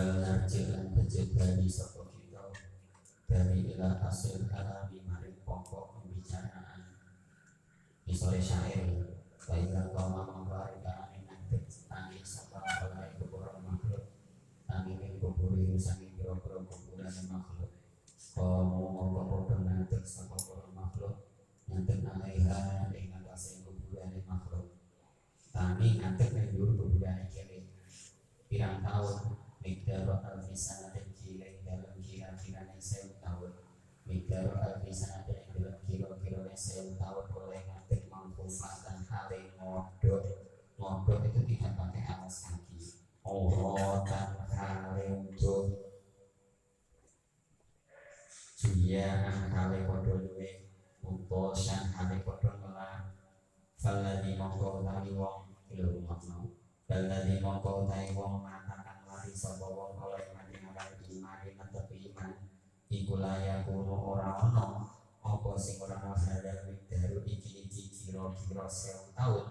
narjilan kecil dari sapa kita dari ila hasil alami maring pokok pembicaraan di sore syair baiklah kau mengkari kami nanti tangi sapa oleh kuburan makhluk tangi kuburi sangi kira-kira kuburan makhluk kau mau podo nanti sapa kuburan makhluk nanti alaiha dengan kasih kuburan makhluk tangi nanti menjur kuburan kiri pirang tahun Mikdaro al-Fisana dan Kilai dalam kira-kira yang saya tahun Mikdaro al-Fisana dan dalam kira-kira yang saya tahun oleh ngatik mengkufatan hal-hal modok itu tidak pakai alas kaki dan hal-hal untuk juyaan hal-hal kodoh luwe utosan hal-hal kodoh melah faladi mongko tali wong ilu makna faladi mongko tali wong matakan lari sapa wong oleh manjangan iman tepi iman iku layak kuno ora ono apa sing ora ono hadal mikdaru iki kira-kira 1000 tahun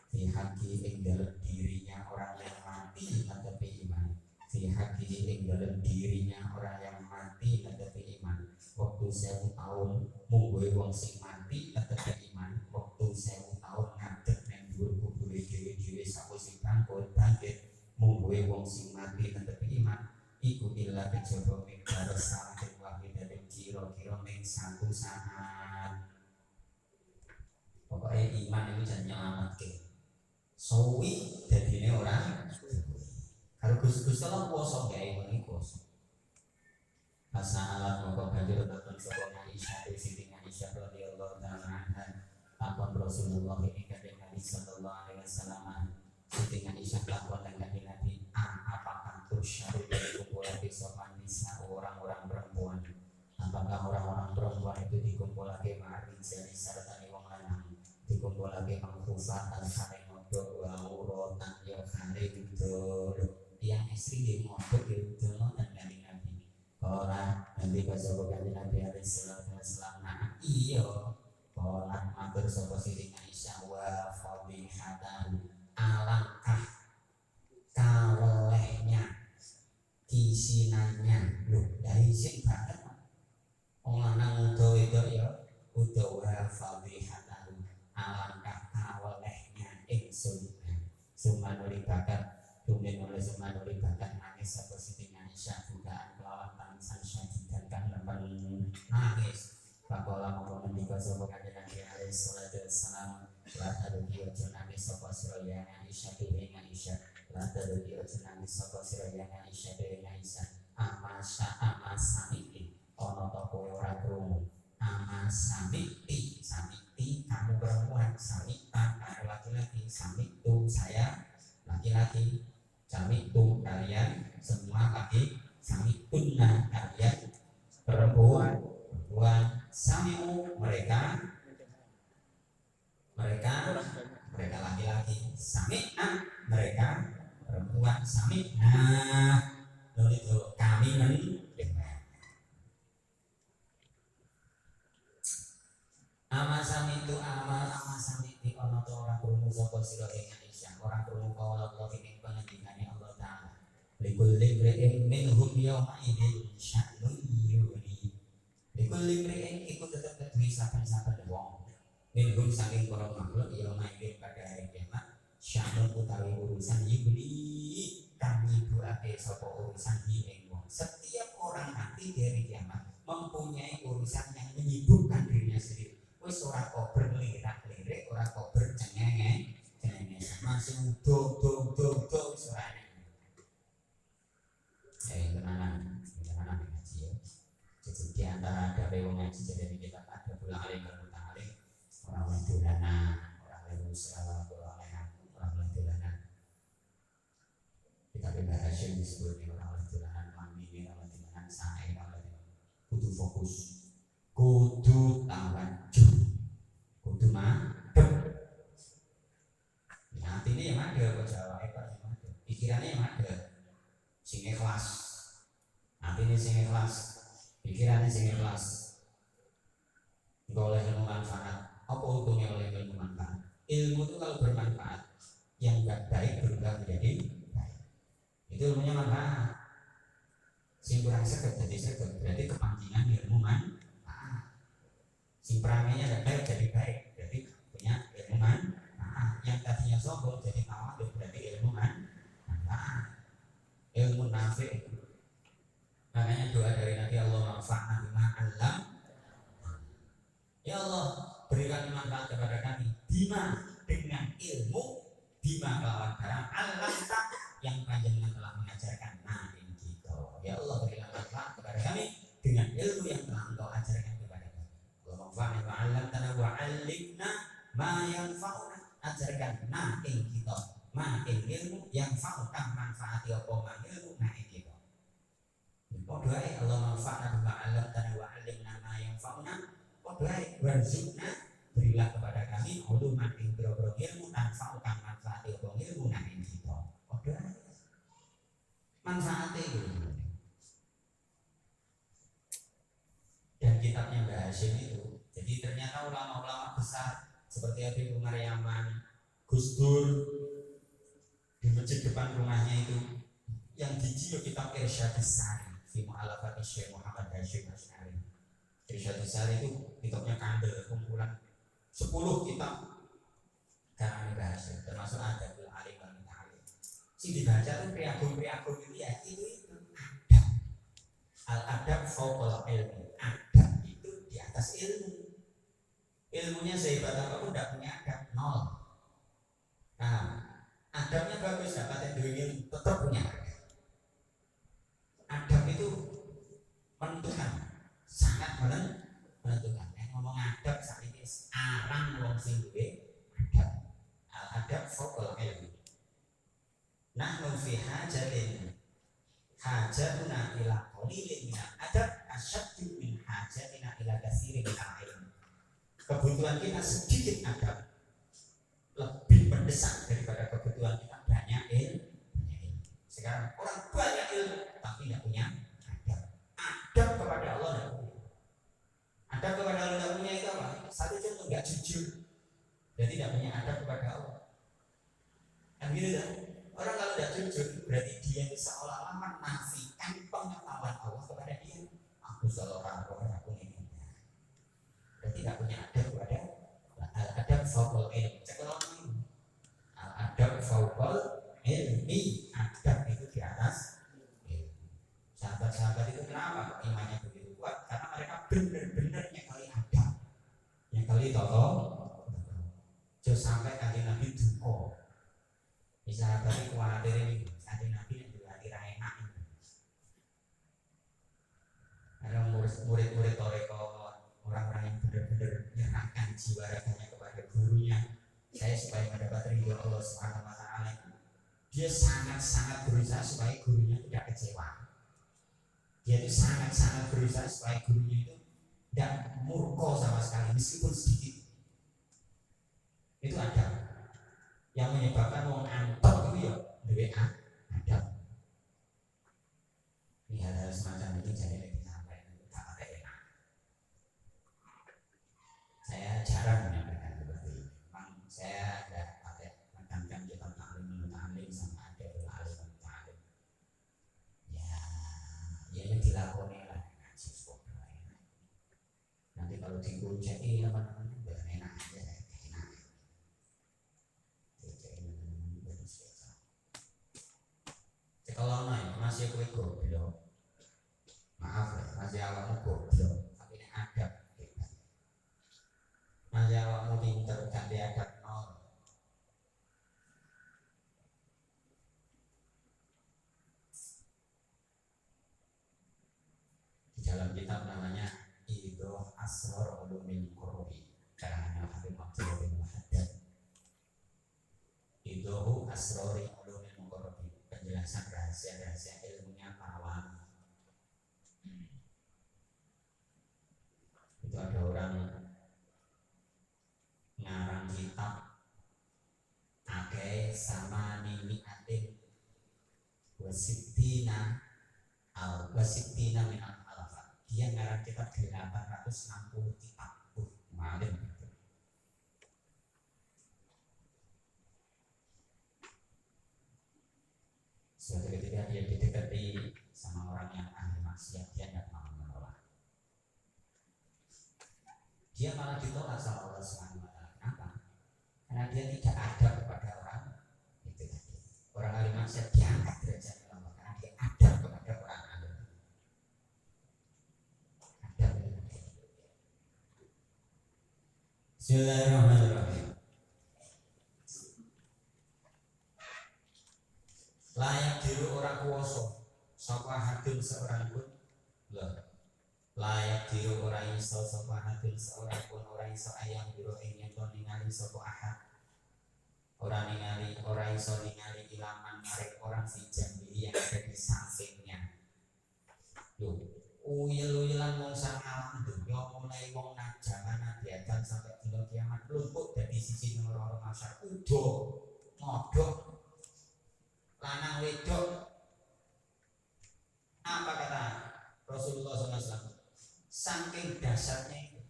fi haqi ing dalem dirinya orang yang mati tepi iman fi haqi ing dalem dirinya orang yang mati tepi iman waktu 1000 tahun mungguhe wong sing mati tepi iman waktu 1000 tahun ngadeg nang dhuwur kubure dhewe-dhewe sakwise bangkit mungguhe wong sing mati tepi iman iku illa kejaba mikdar sampai wahid dari kira-kira ning satu saat pokoknya iman itu jangan nyelamatke sawi dadine ora kalau Gusti Allah kuwasa gawe ngene kuwasa Masalah mongko banjur takon sapa Aisyah Siti Aisyah radhiyallahu ta'ala anha takon Rasulullah ing kanjeng Nabi sallallahu alaihi wasallam Siti Aisyah takon kanjeng Nabi apakah tusyadu dikumpulake sapa nisa orang-orang perempuan apakah orang-orang perempuan itu dikumpulake mari jadi serta wong lanang dikumpulake mangkufatan kare modok wa urotan ya kare gitu yang istri di modok itu dan kanjeng Nabi orang nanti bahasa bukan Nabi alaihi salatu wasallam nah iya orang matur sapa Siti Aisyah wa fadihatan alangkah kalelehnya kisinannya loh dari sing banget orang lanang udah ya udah wa fadihatan alangkah kalelehnya ingsun sumanuli bakat kemudian oleh sumanuli bakat nangis sapa Siti Aisyah bukaan kelawan tangisan syadid dan kan lemen nangis Pakola mengkonon di kuasa bukan dengan dia alaihi salatu wassalam la taduki ojo nangis sapa sira ya Aisyah dewe Aisyah la taduki ojo nangis sapa sira ya Aisyah dewe Aisyah amasami ono to kowe ora krungu amasami kamu perempuan samita kamu laki-laki samitu saya laki-laki samitu kalian semua laki samituna kalian perempuan samiu mereka laki-laki sami'na mereka perempuan sami'na lalu itu kami mendengar ama sami'ti ono to ora krungu sapa sira ing Aisyah ora krungu kawula ing pangendikane Allah taala likul limri'in minhum yawma idzin sya'nun yuni likul limri'in iku tetep duwe saben-saben wong minhum saking para makhluk yawma idzin pada hari kiamat sya'nun utawi urusan yuni kang nyibukake sapa urusan ing wong setiap orang nanti di hari kiamat mempunyai urusan yang menyibukkan dirinya sendiri wis ora kok berlirak-lirik ora kok bercengeng masih dong suaranya tenanan ngaji ya jadi di antara ada wong ngaji jadi kita ada pula alim bermutalim orang dolanan orang musyawarah orang dolanan kita bahas yang disebut orang dolanan mami orang dolanan sae kudu fokus kudu tawajuh kudu madhep hati ini yang ada kok Jawa hebat yang ada pikirannya yang ada sing ikhlas hati ini sing ikhlas pikirannya sing ikhlas oleh ilmu manfaat apa untungnya oleh ilmu manfaat ilmu itu kalau bermanfaat yang gak baik berubah menjadi baik itu ilmunya manfaat Ya Allah, berikan manfaat kepada kami bima dengan ilmu, bima kelawan barang Allah yang panjenengan telah mengajarkan ing kita. Ya Allah, berikan manfaat kepada kami dengan ilmu yang telah Engkau ajarkan kepada kami. Allahumma fa'alna wa 'allamtana wa 'allimna ma yanfa'una. Ajarkan ing kita ma ing ilmu yang fa'ukan manfaati apa ma ilmu ing kita. Doa Allah manfaatna bima 'allamtana wa 'allimna ma yanfa'una. Doa warzuqna, berilah kepada kami uluman ing boro-boro ilmu dan fa'ukan manfaati apa ilmu ing kita. Doa manfaatnya itu. Dan kitabnya Mbah Hashim itu, jadi ternyata ulama-ulama besar seperti Habib Umar Yaman, Gus Dur di masjid depan rumahnya itu yang dijiyo kitab Irsyadus Sari fi mu'alafati Syekh Muhammad Hashim Asy'ari. Irsyadus Sari itu kitabnya kandel, kumpulan 10 kitab karangan Mbah Hashim, termasuk Adabul Alim wal Muta'allim. Si dibaca itu priagung-priagung itu ya itu adab. Al-adab fauqal ilmi. Adab itu di atas ilmu. Ilmunya sehebat apapun tidak punya adab, nol. Nah, adabnya bagus, dapat ilmu tetap punya adab. Adab itu menentukan, sangat menentukan. Yang ngomong adab saat ini arang wong sing duwe adab. Al-adab fauqal ilmi. Nahnu fi hajatin hajatuna ila qalilin min adab asyaddu min hajatina ila katsirin min ilm. Kebutuhan kita sedikit adab lebih mendesak daripada kebutuhan kita banyak ilmu. Sekarang orang banyak ilmu tapi tidak punya adab. Adab kepada Allah tidak punya. Adab kepada Allah tidak punya itu apa? Satu contoh, nggak jujur. Jadi tidak punya adab kepada Allah. Kan gitu kan? Orang kalau tidak jujur berarti dia itu seolah-olah menafikan pengetahuan Allah kepada dia. Aku seolah-olah aku ini. Berarti tidak punya adab kepada al-adab fauqal ilmi. Cekal ini. Al-adab fauqal ilmi. Adab itu di atas ilmu. Sahabat-sahabat itu kenapa imannya begitu kuat? Karena mereka benar-benar nyekali adab, nyekali toto. Terus sampai kanjeng Nabi duka. Bisa tadi khawatir ini kanjeng Nabi yang juga tidak enak. Ada murid-murid toreko, orang-orang yang benar-benar menyerahkan jiwa raganya kepada gurunya. Saya supaya mendapat ridho Allah Subhanahu wa taala. Dia sangat-sangat berusaha supaya gurunya tidak kecewa. Dia itu sangat-sangat berusaha supaya gurunya itu tidak murka sama sekali meskipun sedikit. Itu ada yang menyebabkan orang antok itu ya WA adab. Ini hal-hal semacam ini jadi lebih sampai tak ada enak. Saya jarang menyampaikan seperti ini. Memang saya tidak pakai menekankan kitab ta'lim sama Adabul Alim Muta'allim. Ya ini dilakoni lah ngaji kok enak. Nanti kalau dikunceki teman-teman enak aja. Kalau naik masih kue goblok, maaf ya, masih awakmu goblok, tapi ini adab hebat. Masih awakmu pinter, ganti adab nol. Di dalam kitab namanya Idhah Asrar Ulumil Qur'an, karangan Habib Abdullah bin Muhaddad. Idhah Asrar Ulumil Qur'an, penjelasan rahasia-rahasia ilmunya para wali. Itu ada orang ngarang kitab Akai sama Nini Atin Wasittina Minal Alafat. Dia ngarang kitab 860 kitab. Malim. Suatu ketika dia didekati sama orang yang ahli maksiat, dia tidak mau menolak. Dia malah ditolak sama Allah Subhanahu wa taala. Kenapa? Karena dia tidak ada kepada orang itu tadi. Orang ahli maksiat diangkat derajat Allah karena dia ada kepada orang ahli. Ada. Bismillahirrahmanirrahim. Layak diru ora kuwasa sapa hadun seorang pun. Layak diru ora iso sapa hadun seorang pun ora iso ayang diru ing yen ningali sapa ahad. Ora ningali, ora iso ningali ilaman maring orang si jambi yang ada di sampingnya. Uyel-uyelan wong sang alam dunya mulai wong nang jaman Nabi Adam sampai dina kiamat lumpuh dari sisi loro masyarakat udo modok lanang wedok. Apa kata Rasulullah SAW? Saking dahsyatnya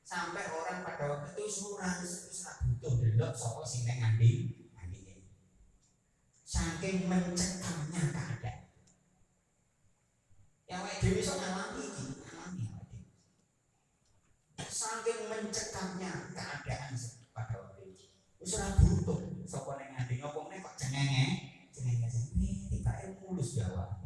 sampai orang pada waktu itu surah butuh delok sapa sing nang nganding saking mencekamnya keadaan. Yang awake dhewe iso ngalami awake. Saking mencekamnya keadaan pada waktu itu. Wis ora butuh sapa nang nganding opo meneh kok cengenge tiba-tiba mulus Jawa.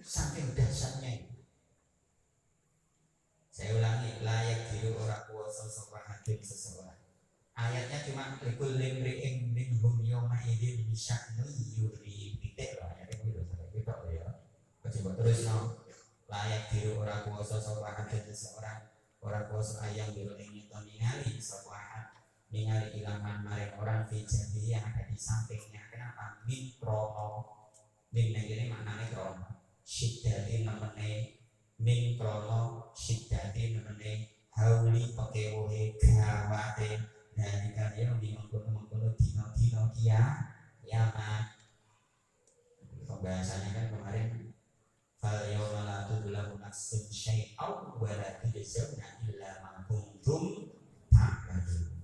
Saking dahsyatnya itu. Saya ulangi, layak diru ora kuwasa sapa hadin seseorang. Ayatnya cuma likul limri'in minhum yawma idzin bisya'nu yuri titik lah ayat itu sampai kita ya. Coba terus no. Layak diru ora kuwasa sapa hadin seseorang. Ora kuwasa ayang diru ing ningali sapa ningali ilaman maring orang fijadi yang ada di sampingnya. Kenapa? Min krono. Min negeri maknanya krono. Syidati nemene min krono syidati nemene hauli pakewohe gawate dari kalian di mengkono dino kiamat. Pembahasannya kan kemarin fal yawma la tudlamu nafsun syai'aw wa la tujzauna illa ma kuntum ta'malun.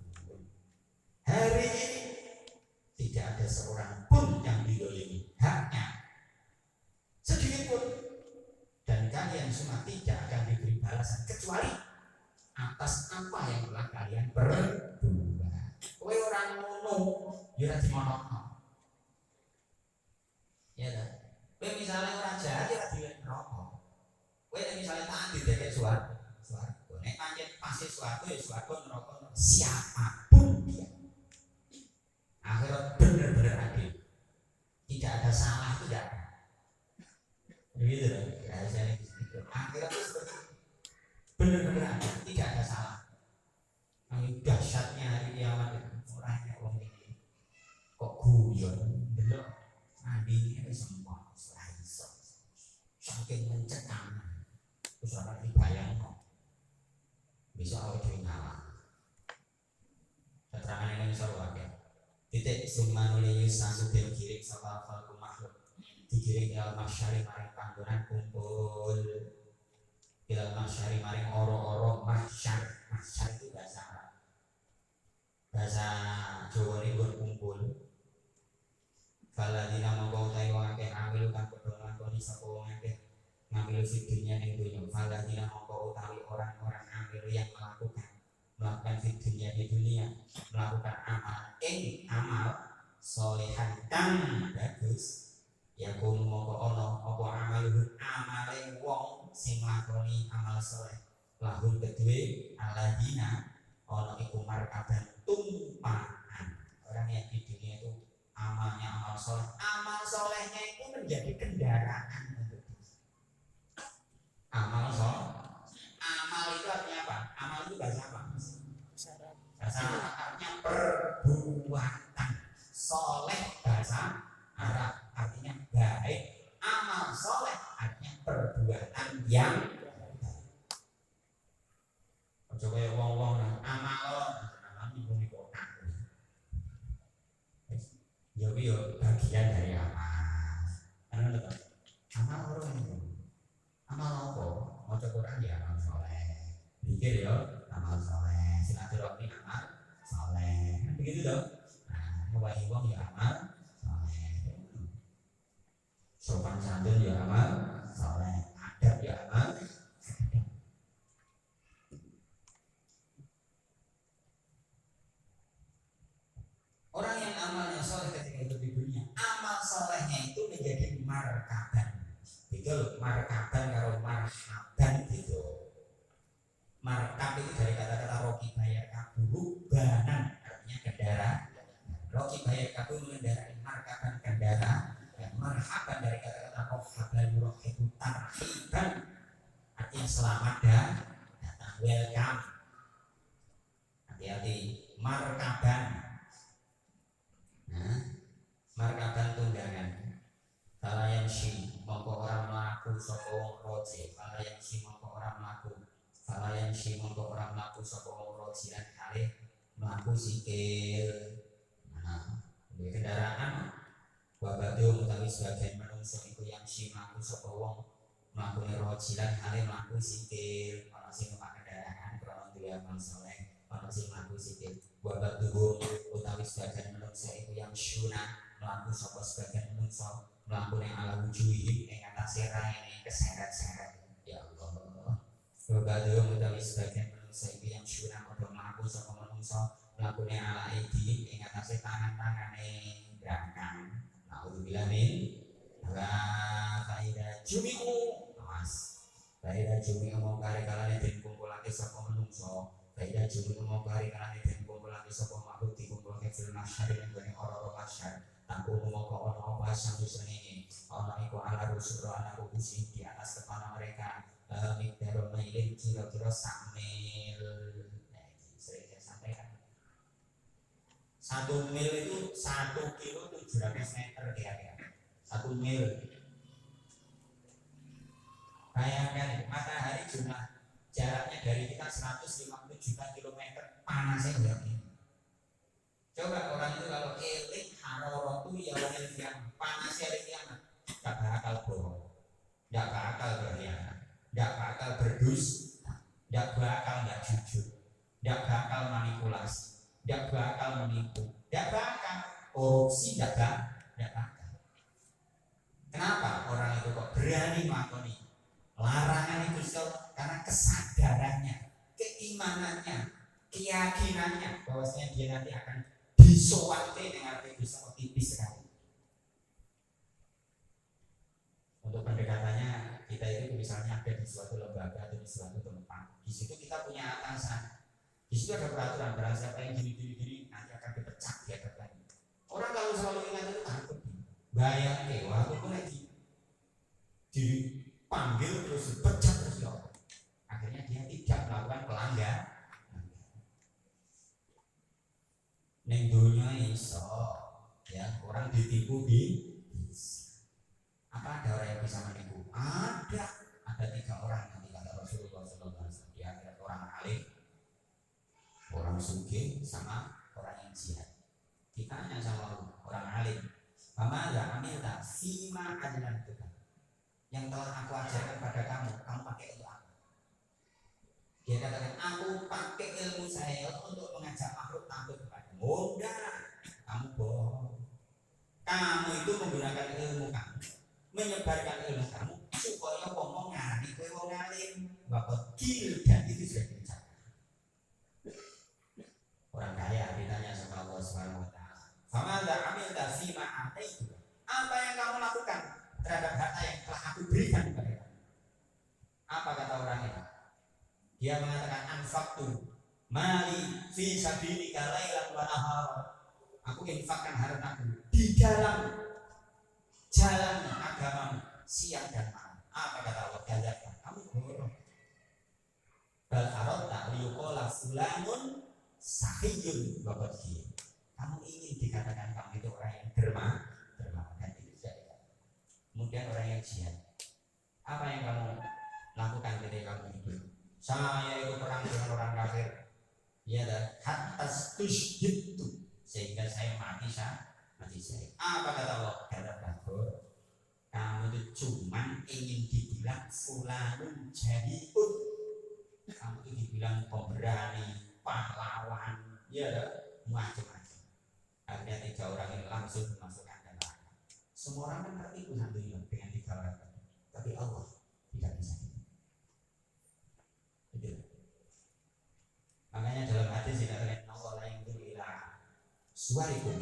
Hari ini tidak ada seorang pun yang didolimi haknya sedikit pun, dan kalian semua tidak akan diberi balasan kecuali atas apa yang telah kalian berbuat. Kowe orang ngono, ya ora dimono. Ya dah. Kowe misalnya orang jahat ya dilek neraka. Kowe misalnya taat didekek swarga. Nek pancen pasti swarga ya swarga neraka siapapun dia. Akhirat benar-benar adil. Tidak ada salah, tidak ada. Begitu loh, rahasianya gitu. Akhirat itu seperti benar-benar ada, tidak ada salah. Yang dahsyatnya hari kiamat itu orangnya orang ini kok guyon, belum mandinya semua selesai. Saking mencekam, terus orang dibayang kok bisa awet ngalah. Keterangan ini bisa wajar. Titik sumanuli yusansu dan kirik sama falku makhluk. Dikiring ilal masyari maring panggonan kumpul, ilal masyari maring oro-oro masyar itu bahasa Arab, bahasa Jawa ini berkumpul. Faladina mongko utahe wong akeh amil kang padha nglakoni sapa wong akeh ngambil fidunya ing dunya. Faladina mongko utawi orang-orang amil yang melakukan fidunya di dunia, melakukan amal solehan kang bagus. Ya kun mongko ono apa amale wong sing nglakoni amal saleh lahum kedue aladina ono iku markaban tumpahan. Orang yang di dunia itu amalnya amal solehnya itu menjadi kendaraan untuk amal itu artinya apa? Amal itu bahasa apa? Bahasa artinya perbuatan. Soleh bahasa Arab artinya baik, amal soleh artinya perbuatan yang baik. Coba ya wong-wong amal minggu di kota. Jadi bagian dari amal. Karena betul. Amal orang itu. Amal apa? Mau Quran ya amal soleh. Pikir ya amal soleh. Silaturahmi amal soleh. Begitu dong. Nah, ngewahi wong ya amal soleh. Sopan santun ya amal soleh, adab ya amal. Orang yang amalnya soleh ketika itu di dunia, amal solehnya itu menjadi markaban. gitu markaban karo marhaban gitu. Markab itu dari kata-kata roki bayar kaburu banan artinya kendaraan. Roki bayar kaburu mengendarai markaban kendaraan. Marhaban dari kata-kata rohaban rohibu tarhiban artinya selamat dan datang, welcome. Hati-hati markaban. Nah, markaban tunggangan. Kalau yang si mongko orang melaku soko roji, kalau yang si mongko orang melaku, kalau yang si mongko orang melaku soko roji dan kali melaku sikil. Nah, di kendaraan wabadu mutawi sebagian menungso itu yang si melaku soko wong melaku roji dan kali melaku sikil. Kalau si numpak kendaraan kalau dia soleh, kalau si melaku sikil. Wabadu utawi sebagian menungso itu yang syuna melaku soko sebagian menungso melakukan ala wujuhi yang atas ini keseret-seret. Ya Allah berbadu utawi sebagian manusia itu yang syurah untuk melakukan sama manusia melakukan ala idi yang atas tangan-tangan yang belakang. Na'udzubillah min faida jumi'u awas faida jumi'u mau kari-kari dan kumpulake sama manusia faida jumi'u mau kari-kari dan kumpulake sama makhluk dikumpulake film masyarakat yang banyak orang-orang masyarakat. Aku mengoko ono bahasa Indonesia ini, ono iku ala rusul ala rusul di atas kepala mereka. Mikdaro mailin kira-kira sakmil. Nah, sering saya sampaikan. 1 mil itu 1 kilo 700 meter kira-kira. 1 mil. Bayangkan matahari jumlah jaraknya dari kita 150 juta kilometer, panasnya berapa? Coba orang itu kalau eling harorotu ya yang panasnya yang gak bakal bohong, gak bakal berkhianat, gak bakal berdusta, gak bakal gak jujur, gak bakal manipulasi, gak bakal menipu, gak bakal korupsi, gak bakal. Kenapa orang itu kok berani melakukan larangan itu? Karena kesadarannya, keimanannya, keyakinannya bahwasanya dia nanti akan disowate dengan bisa optimis sekali. Untuk pendekatannya kita itu misalnya ada di suatu lembaga atau di suatu tempat, di situ kita punya atasan, di situ ada peraturan barang siapa yang gini nanti akan dipecat ya kan. Orang kalau selalu ingat itu takut, bayang waktu pun lagi dipanggil terus dipecat terus ya, akhirnya dia tidak melakukan pelanggaran. Neng dunia iso ya orang ditipu apa ada orang yang bisa menipu? Ada 3 orang yang kata Rasulullah SAW. Dia ada orang alim, orang sugih, sama orang yang jihad. Ditanya sama orang alim, "Pamala amilta fima adlan tuka?" Yang telah aku ajarkan pada kamu pakai untuk apa? Dia katakan, aku pakai ilmu saya untuk mengajak makhluk takut kepada. Oh enggak, kamu bohong. Kamu itu menggunakan ilmu kamu, menyebarkan ilmu kamu supaya ngomong ngani kowe wong alim. Bapak gil dan itu sudah diucapkan. Orang kaya ditanya sama Allah Subhanahu wa taala, "Famada amilta fima ataitu?" Apa yang kamu lakukan terhadap harta yang telah aku berikan kepada kamu? Apa kata orang itu? Dia mengatakan anfaqtu mali fi sabilika lailan wa nahar. Aku infakkan hartaku di dalam jalan agamamu siang dan malam. Apa kata Allah? Kadzabta, kamu bohong. Bal aradta liyuqala fulanun sahiyun wa qadhi. Kamu ingin dikatakan kamu itu orang yang dermawan dan itu tidak. Kemudian orang yang jihad. Apa yang kamu lakukan ketika kamu hidup? Saya itu perang dengan orang kafir. Ya dan hatta tusyhidtu, sehingga saya mati saya. Apa kata Allah? Kata kabur. Kamu itu cuman ingin dibilang fulanun jahidun. Kamu itu dibilang pemberani, pahlawan, ya macam-macam. Akhirnya 3 orang ini langsung dimasukkan ke neraka. Semua orang kan tertipu nanti dengan 3 orang, tapi Allah tidak bisa. Makanya dalam hadis dikatakan Allah la yanzuru ila suwarikum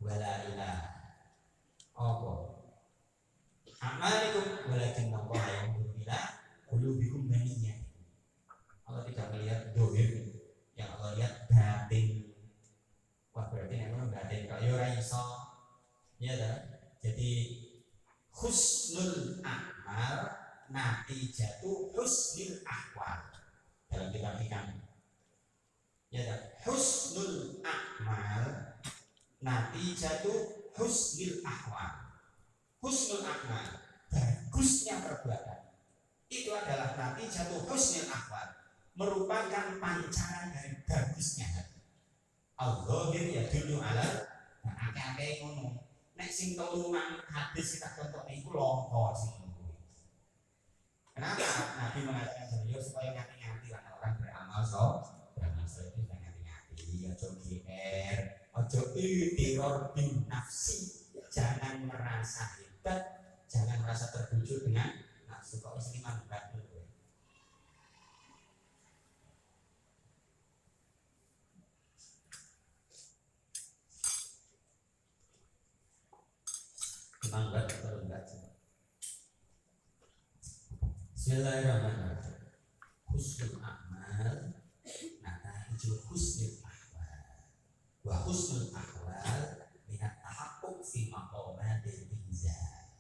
wala ila amalikum walakin husnul a'mal natijatu husnil ahwal. Dalam kitab hikam ya tak? Husnul a'mal natijatu husnil ahwal. Husnul a'mal, bagusnya perbuatan, itu adalah natijatu husnil ahwal, merupakan pancaran dari bagusnya hati. Al-zahir ya dulu ala akeh-akeh ngono. Nek sing telu hadis kita contoh iku longko sing ngono. Kenapa Nabi mengatakan beliau supaya ngati-ngati orang beramal beramal itu ngati-ngati, ojo GR, ojo teror bin nafsi, jangan merasa hebat, jangan merasa terbujuk dengan nafsu. Kok wis iman berat kowe. Iman berat atau enggak? Bismillahirrahmanirrahim. Husnul amal nataiju husnul ahwal. Wa husnul ahwal minat tahaqquk fi maqamatil inzal.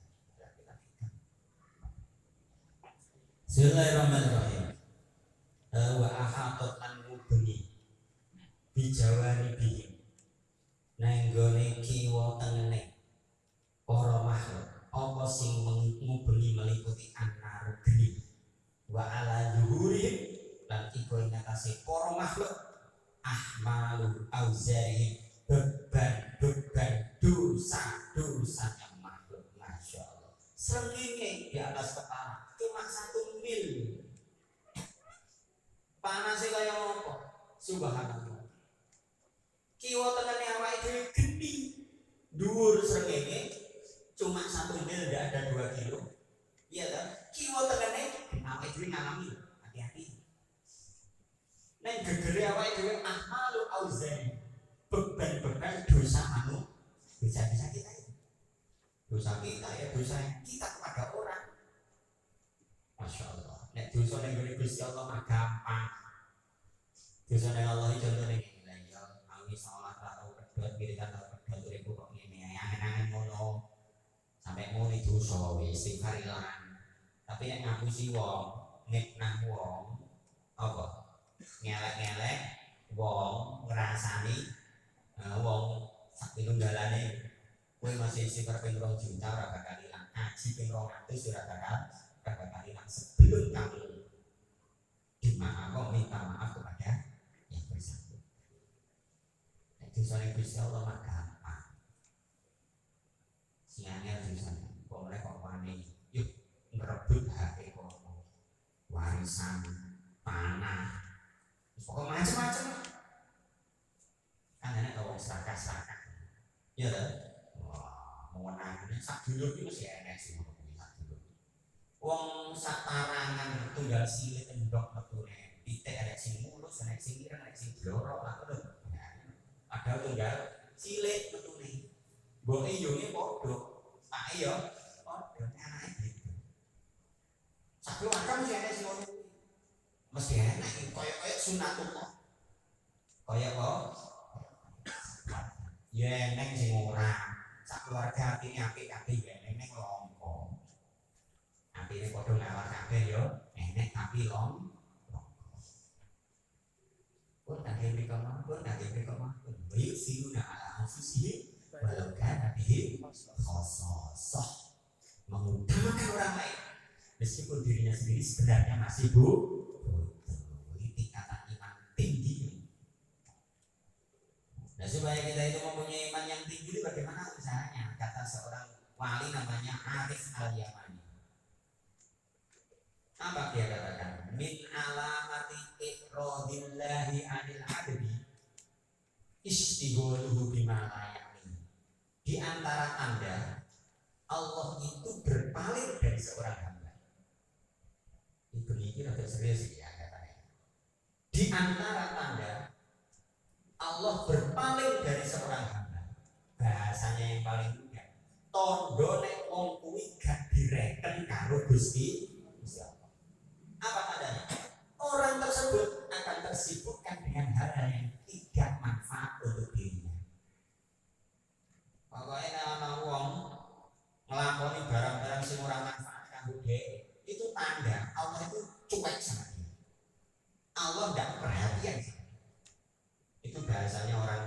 Bismillahirrahmanirrahim. Wa ahatot lan ngubengi bijawari bihim nanggone kiwa tengene para makhluk apa sing ngubengi meliputi anar geni wa ala zuhuri lan iku ing atase para makhluk ahmalu auzari beban dosa yang makhluk. Masya Allah, srengenge di atas kepala cuma 1 mil, panasnya kaya apa? Subhanallah. Kiwa tengene awake dhewe geni, dhuwur srengenge cuma 1 mil, tidak ada 2 kilo. Iya kan? Kiwa tengene awake dhewe ngalami, hati-hati. Neng gegere awake dhewe ahmalu auzari, beban dosa dosa kita ya. Dosa kita ya, dosa kita kepada orang. Masya Allah. Nek dosa neng Gusti Allah mah gampang. Dosa neng Allah contohnya gini ya, awi salat atau kedot kirikan atau kedot ribu kok ngene angen-angen ngono. Sampai mau dosa wis istighfar ilang. Tapi nek ngapusi wong, ngeknah wong, apa? Ngelek-ngelek wong, ngrasani wong sak pinunggalane kowe masih istighfar ping 2 juta ora bakal ilang. Ngaji ping 200 ora bakal ilang sebelum kamu minta maaf kepada yang bersangkutan. Itu soal Gusti Allah mah gampang. Siangnya tulisan, boleh kok wani, yuk merebut hak ekonomi, warisan, tanah, pokoknya macam-macam. Kan enak kalau serakah-serakah, ya kan? Wah, mewenangnya sak dulur itu masih enak sih ngomongin sak dulur. Wong sak tarangan tunggal silit endok metune, pitik ada sing mulus, ada sing ireng, ada sing blorok lah tuh. Ada tunggal silit metune, boe yone podo, tak yo podo anake gitu. Sak keluarga mesti enak sing ngono. Mesti enak, koyo sunatullah. Koyo kok ya neng sing ora sak keluarga atine apik-apik ya neng lompo. Atine padha ngawak kabeh yo enek tapi lompo. Pun nanti mereka mampu, baik siuna ala anfusihi walau kana bihim khasasah, mengutamakan orang lain meskipun dirinya sendiri sebenarnya masih butuh. Ini tingkatan iman tinggi. Nah, supaya kita itu mempunyai iman yang tinggi itu bagaimana usahanya? Kata seorang wali namanya Arif Al-Yamani. Apa dia katakan? Min alamati iqradillahi anil abdi istigholuhu bima la ya'ni. Di antara tanda Allah itu berpaling dari seorang hamba. Itu ini agak serius ya katanya. Di antara tanda Allah berpaling dari seorang hamba, bahasanya yang paling mudah, tondo nek wong kuwi gak direken karo Gusti Allah. Apa tandanya? Orang tersebut akan tersibukkan dengan hal-hal yang tidak manfaat untuk dirinya. Pokoknya kalau wong ngelakoni barang-barang sing ora manfaat kanggo dia, itu tanda Allah itu cuek sama dia. Allah tidak perhatian sama dia. Itu bahasanya orang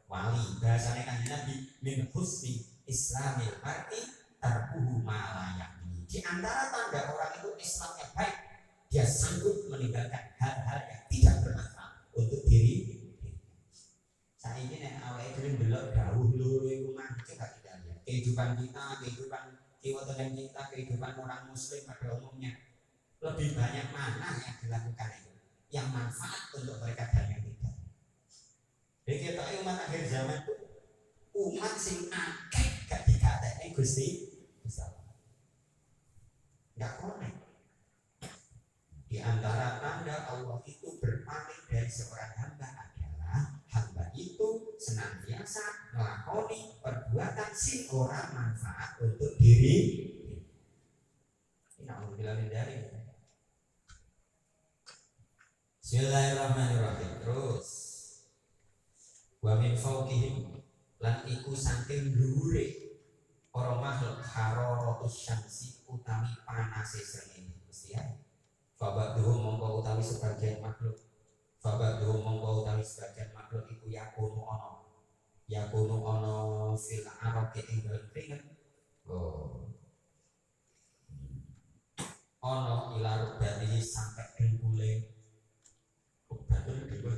wali, bahasanya kan Nabi min husni islamil mar'i tarkuhu ma la ya'ni. Di antara tanda orang itu Islamnya baik, dia sanggup meninggalkan hal-hal yang tidak bermanfaat untuk diri. Saya ini nek awake dhewe ndelok dawuh loro iku mah coba kita lihat kehidupan kita, kehidupan kiwatan kita, kehidupan orang muslim pada umumnya. Lebih banyak mana yang dilakukan itu yang manfaat untuk mereka dan yang tidak. Jadi kita umat akhir zaman itu umat sing akeh gak dikatekne Gusti Allah. Enggak konek. Di antara tanda Allah itu berpaling dari seorang hamba adalah hamba itu senantiasa melakoni perbuatan sing ora manfaat untuk diri. Ini aku bilang dari. Bismillahirrahmanirrahim. Terus wa min fawqihim lan iku saking dhuwure para makhluk hararatus syamsi utawi panase srengenge mesti ya. Fabadhum mongko utawi sebagian makhluk iku yakunu ana fil araqi ing dalem keringet ana ila rubati sampai dengkule rubati dengkul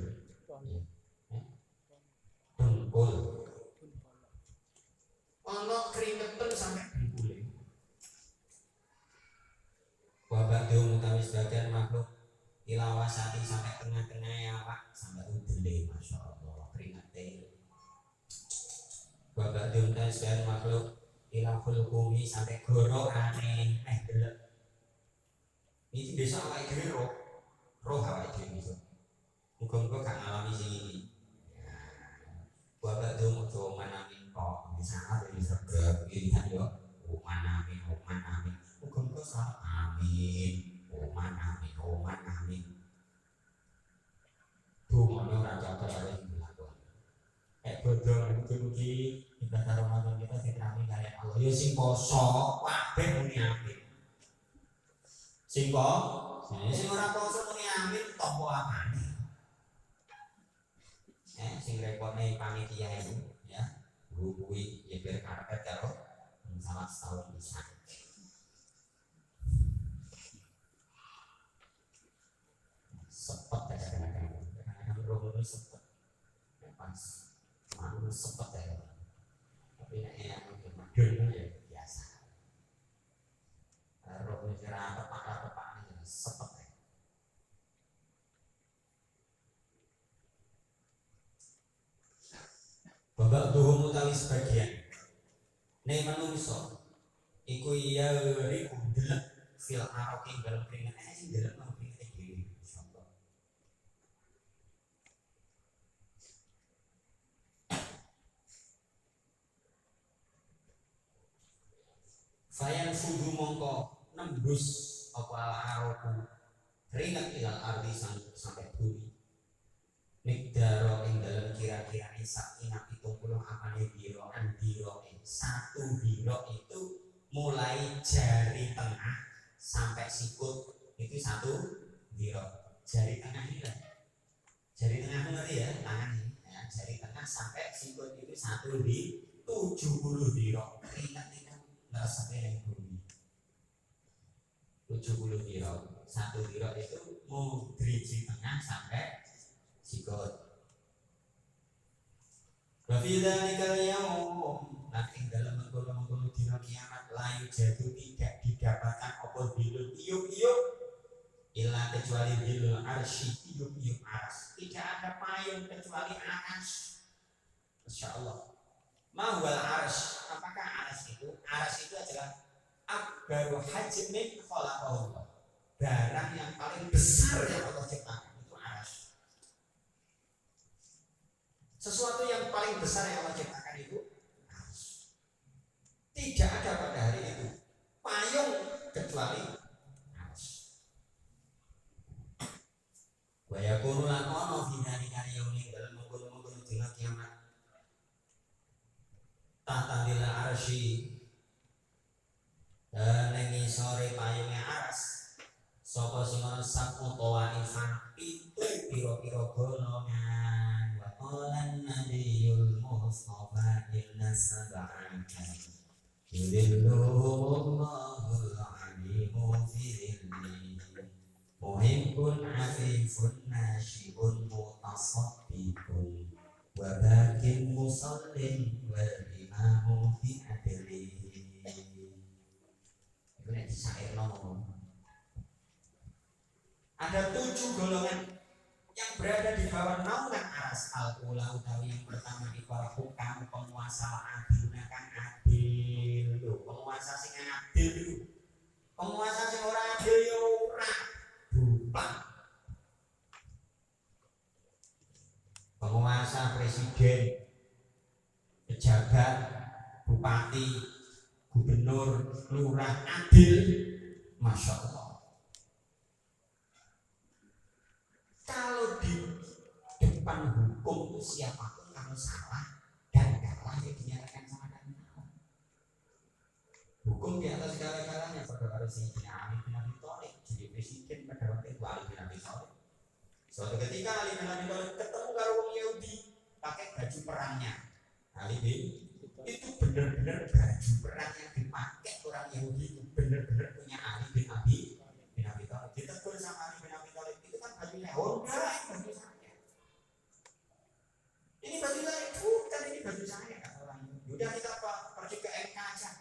ana keringetan sampai dengkule. Wabadhum utawi sebagian makhluk ilawasati sampai tengah-tengah awak sampai udele, masya Allah keringate. Wabadhum utawi sebagian makhluk ilaful kumi sampai gorokane delok. Ini bisa awake dhewe roh awake dhewe iso. Muga-muga gak ngalami sing iki. Wabadhum utawa manamin kok bisa ada di surga pilihan yo. Manamin. Muga-muga salah. Amin. Dungono ora cocok karo sing dilakoni. Bodho mugi-mugi ibadah Ramadan kita diterami kalian Allah. Ya sing poso kabeh muni amin. Sing ora poso muni amin tampa amane. Sing repotne panitia itu ya. Guru kuwi ya biar karepet karo salah setahun bisa. Sepet kadang-kadang roh ini sepet pas malu sepet ya tapi yang madun ya biasa roh ini kira tepak ini sepet ya babak duhum utawi sebagian ini menungso iku iya riku delek fil aroking dalam keringan sing delek mau keringan diri insyaallah. Fayan fudu mongko nembus apa aroku keringat ilal ardi sampai bumi. Mikdaro ing dalam kira-kira sak ina 70 amane biro satu biro itu mulai jari tengah sampai sikut itu satu biro. Jari tengah ini lah. Jari tengah ngerti ya tangan ini. Ya, jari tengah sampai sikut itu satu di 70 biro. Keringat nggak sampai yang bumi 70 biro. Satu biro itu mau driji tengah sampai sikut. Wafidalikal yaum nanti dalam mengkono dino kiamat layu jatuh tidak didapatkan apa bilul iup illa kecuali bilul arsy iup ars. Tidak ada payung kecuali ars. Masya Allah. Mahwal ars. Apakah ars itu? Ars itu adalah akbaru hajmin khalaqahullah. Barang yang paling besar yang Allah ciptakan itu ars. Sesuatu yang paling besar yang Allah ciptakan itu ars. Tidak ada pada hari itu payung kecuali ars. Wa yakunu lan ono fi dzalika yaumi dalam mengkono dina kiamat. Tahta lil arsy dan ngisore payunge aras sapa sing ana sapu tawaifan itu pira-pira golongan wa qalan nabiyul mustafa inna sab'an yudilluhumullahu alimu fi'li muhibbun afifun nasyi'un mutasaddiqun wa bakin musallin wal imamu fi adli. Itu nek disairno ngomong. Ada 7 golongan yang berada di bawah naungan aras al-ula utawi yang pertama itu hukam penguasa adil kang adil. Lho, penguasa sing adil itu. Penguasa sing ora adil ya ora bukan. Penguasa presiden, pejabat, bupati, gubernur, lurah adil, masya Allah. Kalau di depan hukum siapapun kalau salah dan kalah ya dinyatakan salah dan kalah. Hukum di atas segala-galanya. Pada hari Sayyidina Ali bin Abi Thalib jadi presiden pada waktu itu Ali bin Abi Thalib. Suatu ketika Ali bin Abi Thalib ketemu karo wong Yahudi pakai baju perangnya. Ali bin itu benar-benar baju perang yang dipakai orang Yahudi itu benar-benar punya Ali bin Abi Thalib. Ditegur sama Ali bin Abi Thalib itu kan bajunya Honda, baju saya. Ini baju saya bukan, ini baju saya kata orang itu. Udah kita pergi ke MK aja.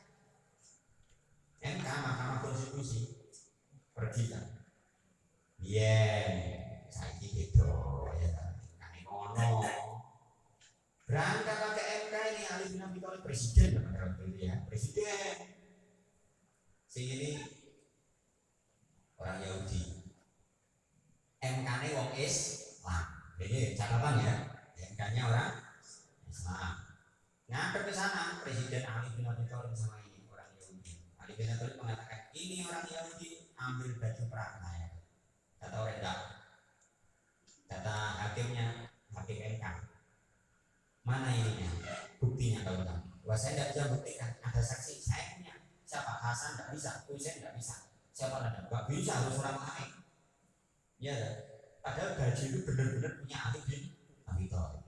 MK Mahkamah Konstitusi pergi kan. Saya gitu ya kan ngono. Berangkat ke MK ini Ali bin Abi Thalib presiden pada waktu itu ya, presiden. Sing ini orang Yahudi. MK-nya wong Islam. Jadi catatan ya, MK-nya orang Islam. Ngadep ke sana presiden Ali bin Abi Thalib sama ini orang Yahudi. Ali bin Abi Thalib mengatakan ini orang Yahudi ambil baju perang saya. Kata orang enggak. Kata hakimnya, hakim MK. Mana ininya? Buktinya kalau tahu. Wah saya tidak bisa buktikan. Ada saksi saya punya. Siapa? Hasan tidak bisa. Husain tidak bisa. Siapa ada? Gak bisa, harus orang lain. Ya, padahal baju itu benar-benar punya Ali bin Abi Thalib.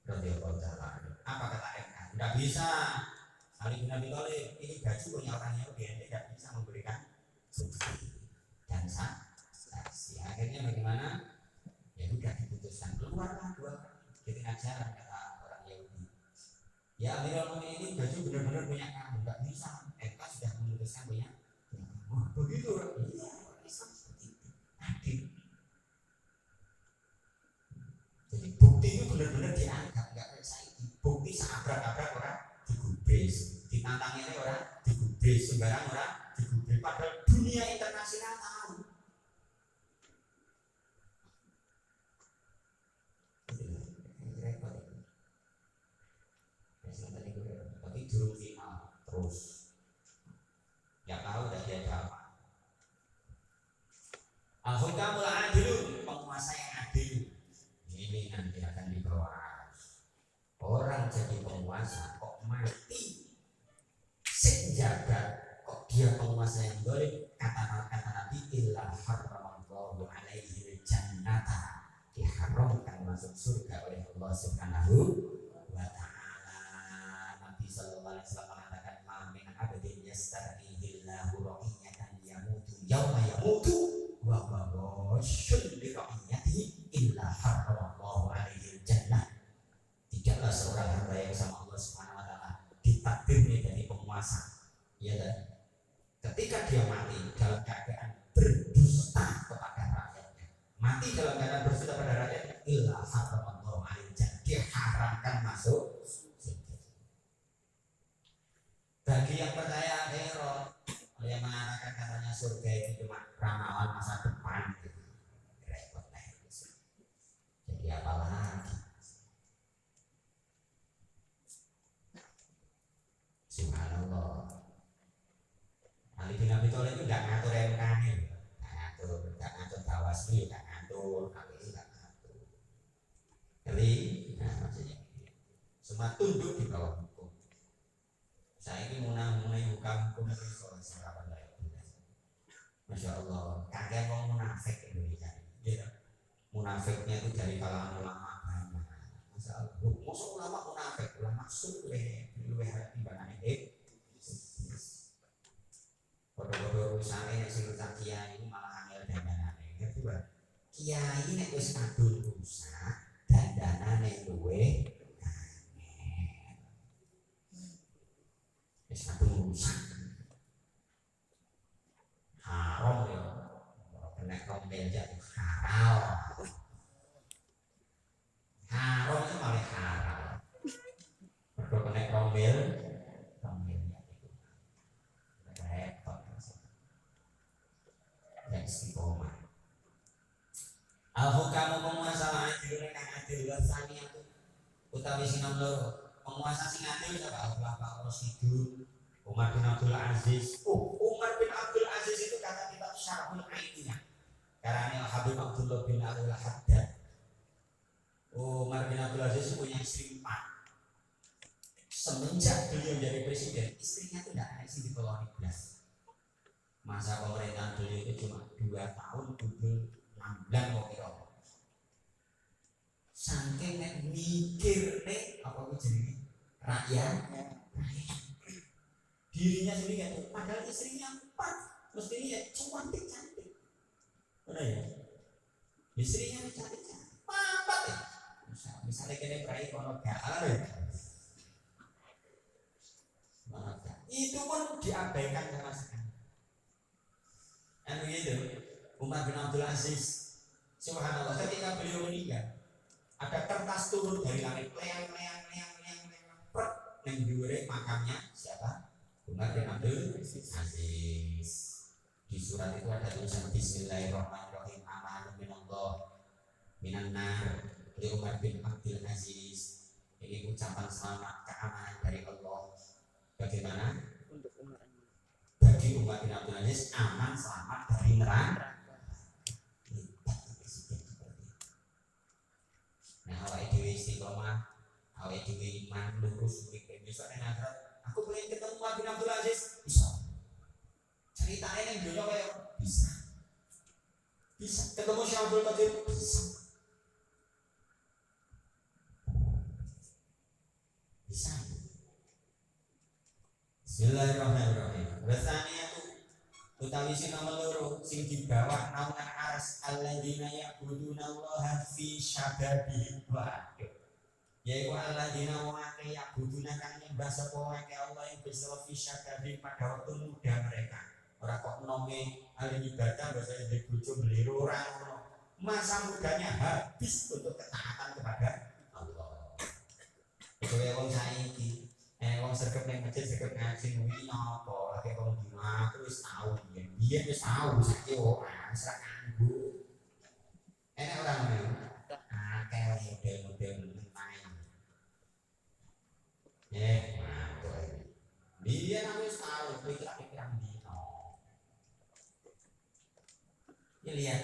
Radhiyallahu ta'ala. Apa kata MK? Tidak bisa. Ali bin Abi Thalib ini baju punya orang Yahudi, tidak bisa memberikan bukti dan saksi. Akhirnya bagaimana? Ya sudah diputuskan keluarlah 2 jadi ajaran kata orang Yahudi. Ya Amirul Mukminin ini baju benar-benar punya kamu, tidak bisa. MK sudah memutuskan punya. Oh, begitu orang. Iya, orang Islam seperti itu. Adil. Jadi bukti itu benar-benar dianggap nggak percaya. Bukti seabrak-abrak orang digubris, ditantangnya orang digubris, sembarang orang digubris. Padahal dunia internasional tahu. Tapi juru final terus. Ya tahu dah dia apa. Al-Hukamul Adilun, penguasa yang adil. Ini nanti akan diproses. Orang jadi penguasa kok mati sejagat, kok dia penguasa yang boleh kata Nabi illa harramallahu alaihi jannata, diharamkan masuk surga oleh Allah Subhanahu wa ta'ala. Nabi sallallahu alaihi wasallam mengatakan ma min abdin yastarihillahu ra'iyatan yamutu yauma yamutu wa huwa ghashun li ra'iyatihi illa harramallahu alaihi jannah. Tidaklah seorang hamba yang sama Allah Subhanahu wa ta'ala ditakdirnya jadi penguasa, ya kan? Ketika dia mati dalam keadaan berdusta kepada rakyatnya, mati dalam keadaan berdusta pada rakyatnya, illa harramallahu alaihi jannah, diharamkan masuk surga. Bagi yang percaya akhirat, yang mengatakan katanya surga itu cuma ramalan masa depan, gitu. Repot lah itu. Jadi apa lagi? Subhanallah. Ali bin Abi Thalib itu tidak ngatur MK-nya, tidak ngatur Bawaslu, tidak ngatur KPI, tidak ngatur. Jadi, maksudnya semua tunduk di bawah hukum. Saya ini mulai buka hukum itu soal serapan dari munafiknya itu dari kalangan ulama banyak. Maksud ulama munafik, ulama suwe, luwe hati banget Bodoh-bodoh rusane yang sing rusak kiai ini malah angel dandanane. Ngerti ba? Kiai nek wis kadung rusak, dandanane luwe angel. Wis kadung rusak. Haram ya. Kena rombel jatuh haram. Haram itu malah haram. Mergo kena rombelnya itu repot. Dan istiqomah. Al-hukamu penguasa adil kang adil wa saniyatu utawi sinom loro. Penguasa sing adil sapa Bapak Rasidun Umar bin Abdul Aziz. Umar bin Abdul Aziz itu kata kitab Syarhul Ainiyah. Karena Habib Abdullah bin Abdul Haddad. Umar bin Abdul Aziz punya istri 4. Semenjak beliau jadi presiden, istrinya itu tidak ada isi di bawah 12. Masa pemerintahan beliau itu cuma 2 tahun 6 bulan kok kira. Saking nek mikir nek apa itu jadi rakyat. Dirinya sendiri kan, padahal istrinya 4, mestinya ya cantik-cantik. Benar ya? Istrinya cantik-cantik. 4 ya. Misalnya kena berai kono gaal ya. Itu pun diabaikan sama sekali. Anu itu Umar bin Abdul Aziz, subhanallah, ketika beliau meninggal, ada kertas turun dari langit, leang, prek, neng dhuwure makamnya siapa? Umar bin Abdul Aziz. Di surat itu ada tulisan Bismillahirrahmanirrahim, amanun minallah minan nar. Umar bin Abdul Aziz. Ini ucapan selamat keamanan dari Allah. Bagaimana? Untuk Umar. Bagi Umar bin Abdul Aziz aman selamat dari neraka. Nah, awake dhewe istiqomah, awake dhewe iman lurus urip besok nang akhirat. Aku pengen ketemu Umar bin Abdul Aziz, bisa. Ceritanya yang dunia kayak bisa. Bisa. Ketemu Syekh Abdul Qadir bisa. Bisa. Bismillahirrahmanirrahim. Rasanya itu utawi sing nomor loro sing di bawah naungan aras alladzina ya'buduna Allah fi syababihim wa yaiku alladzina wa ya'buduna kang nyembah sapa wae Allah yang bisa fi syababihim pada waktu muda mereka. Ora kok nome ahli ibadah bahasa di bojo beliru ora ngono. Masa mudanya habis untuk ketaatan kepada Allah. Kowe wong saiki wong sregep ning masjid sregep ngaji kuwi napa lagi wong dina wis tau biyen wis tau saiki ora wis ra kanggo enak ora ngono akeh model-model main mantul biyen wis tau kuwi lagi pirang dina ini lihat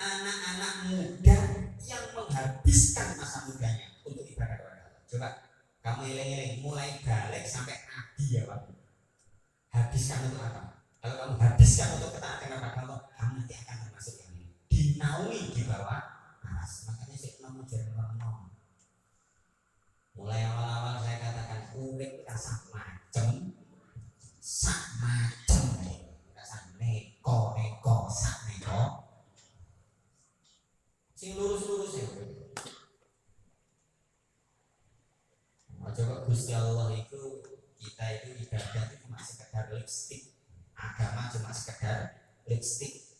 anak-anak muda yang menghabiskan masa mudanya untuk ibadah kepada Allah. Coba kamu eling-eling mulai balik sampai nabi ya Pak. Habiskan untuk apa? Kalau kamu habiskan untuk ketaatan kepada Allah, kamu nanti akan termasuk yang ini. Dinaungi di bawah aras. Makanya saya mau jernih. Mulai awal-awal saya katakan urip rasa macem, sak macem, rasa neko, sak neko. Sing lurus-lurus ya. Coba Gusti Allah itu kita itu ibadah itu cuma sekedar lipstick, agama cuma sekedar lipstick.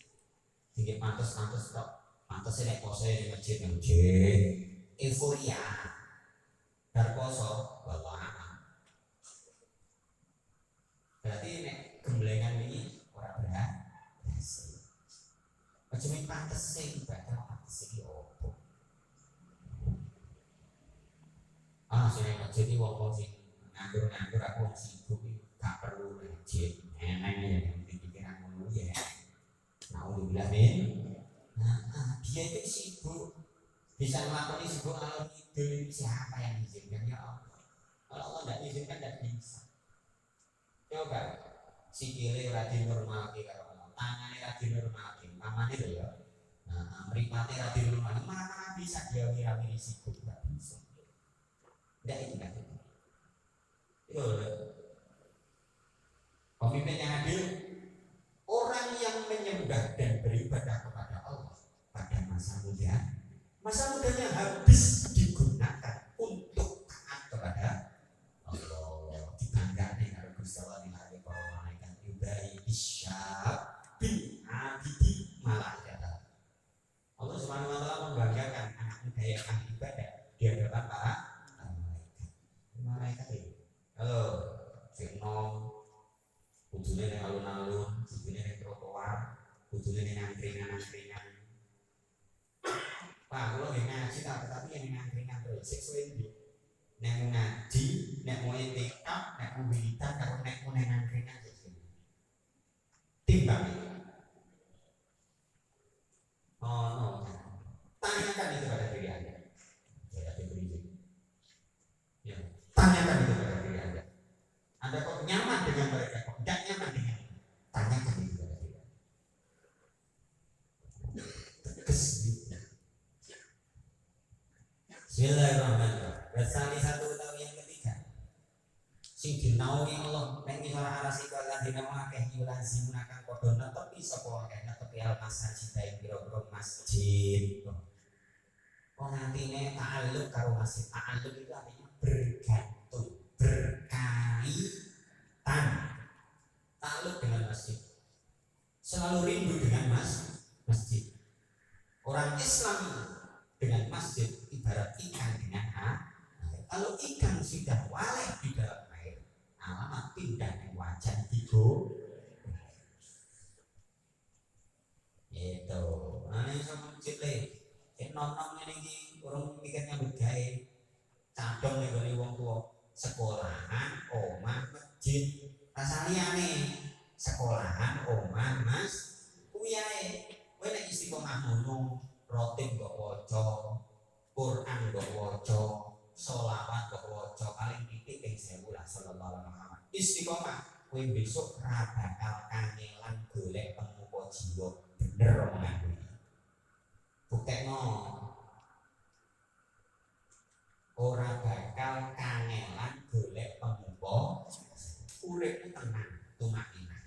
Tinggi pantas kok, pantasnya naik pose di masjid yang euforia, berposo, bawa. Berarti nek gemblengan ini orang berhasil. Macam pantas sih ibadah pantas sih opo. Sini masjid ini wong sing nganggur aku wong sibuk gak perlu masjid enak ya yang pikiran ngono ya. Alhamdulillah dia itu sibuk bisa melakukan sibuk kalau itu siapa yang izinkan ya Allah. Kalau Allah tidak izinkan tidak bisa. Coba sikile ora dinormalke karo Allah, tangane ora dinormalke, pamane lho ya. Mripate ra dirunani, mana bisa dia wira-wiri sibuk, nggak bisa. Enggak itu enggak. Itu pemimpin yang adil, orang yang menyembah dan beribadah kepada Allah pada masa mudanya habis digunakan untuk taat kepada Allah. Dibanggakan karo Gusti Allah ning hari para malaikat yudai isyab bil abidi malaikata. Allah Subhanahu wa taala membanggakan anak muda yang ahli ibadah di hadapan para malaikat. Malaikat itu halo sing nom kudune ning alun-alun, kudune ning trotoar, kudune ning angkringan-angkringan. Pak, kalau ngaji tapi yang angkringan terus sesuai ndi? Nek ngaji, nek mau itikaf, nek mau wiridan karo nek mau ning angkringan sesuai. Timbang. Oh, no. Tanyakan itu pada diri Anda. Saya diberi. Ya, tanyakan itu pada diri Anda. Anda kok nyaman dengan mereka, kok tidak nyaman dengan mereka? Tanyakan itu pada diri Anda. Tegas gitu. Bismillahirrahmanirrahim. Rasali satu utawi yang ketiga. Sing dinaungi Allah ning ngisor arasi kala dina akeh yulasi gunakan padha netepi sapa akeh netepi al-masajid ing pira-pira masjid. Wong artine ta'alluq karo masjid. Ta'alluq itu artinya bergantung, berkaitan. Ta'alluq dengan masjid. Selalu rindu dengan masjid. Orang Islam dengan masjid ibarat ikan dengan air. Kalau ikan sudah waleh di dalam air, alamat pindahnya wajan tigo. Itu, ini sama masjid le. Nom-nom ini orang mikirnya bergaya. Cadong nih dari wong tua. Sekolahan, omah, masjid. Rasanya nih sekolahan, omah, mas. Kuyae, kowe nek istiqomah ngono. Rotin kok waca, Quran kok waca, sholawat kok waca, paling titik ping 1000 lah sallallahu alaihi wasallam. Istiqomah, kowe besok ra bakal kangelan golek pemuka jiwa. Bener omongan kowe. Buktekno. Ora bakal kangelan golek pemuka, uripmu tenang, tumakninah.